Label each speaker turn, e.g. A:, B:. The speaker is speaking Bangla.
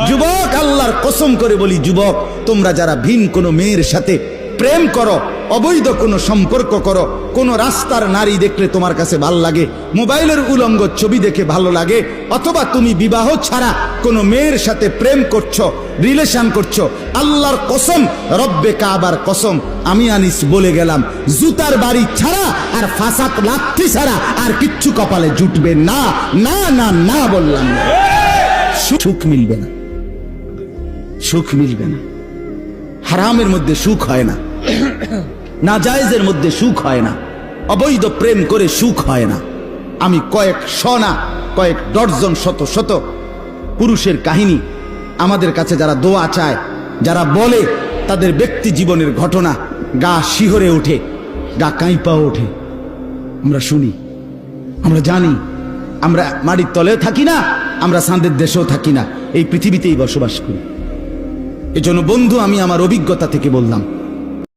A: যুবক, আল্লাহর কসম করে বলি যুবক, তোমরা যারা ভিন কোনো মেয়ের সাথে প্রেম করো, অবৈধ কোনো সম্পর্ক করো, কোন রাস্তার নারী দেখলে তোমার কাছে ভালো লাগে, মোবাইলের উলঙ্গ ছবি দেখে ভালো লাগে, অথবা তুমি বিবাহ ছাড়া কোনো মেয়ের সাথে প্রেম করছো, রিলেশন করছো, আল্লাহর কসম, রব্বে কাবার কসম, আমি আনিস বলে গেলাম, জুতার বাড়ি ছাড়া আর ফাসাক লাথি ছাড়া আর কিচ্ছু কপালে জুটবে না। না না না বললাম না। সুখ মিলবে না, সুখ মিলবে না। হারামের মধ্যে সুখ হয় না, নাজায়েজের মধ্যে সুখ হয় না, অবৈধ প্রেম করে সুখ হয় না। আমি কয়েক না কয়েক ডজন শত শত পুরুষের কাহিনী আমাদের কাছে যারা দোয়া চায়, যারা বলে তাদের ব্যক্তি জীবনের ঘটনা, গা শিহরে ওঠে, গা কাঁইপা ওঠে। আমরা শুনি, আমরা জানি, আমরা মাটির তলেও থাকি না, আমরা চাঁদের দেশেও থাকি না, এই পৃথিবীতেই বসবাস করি। এজন্য বন্ধু, আমি আমার অভিজ্ঞতা থেকে বললাম,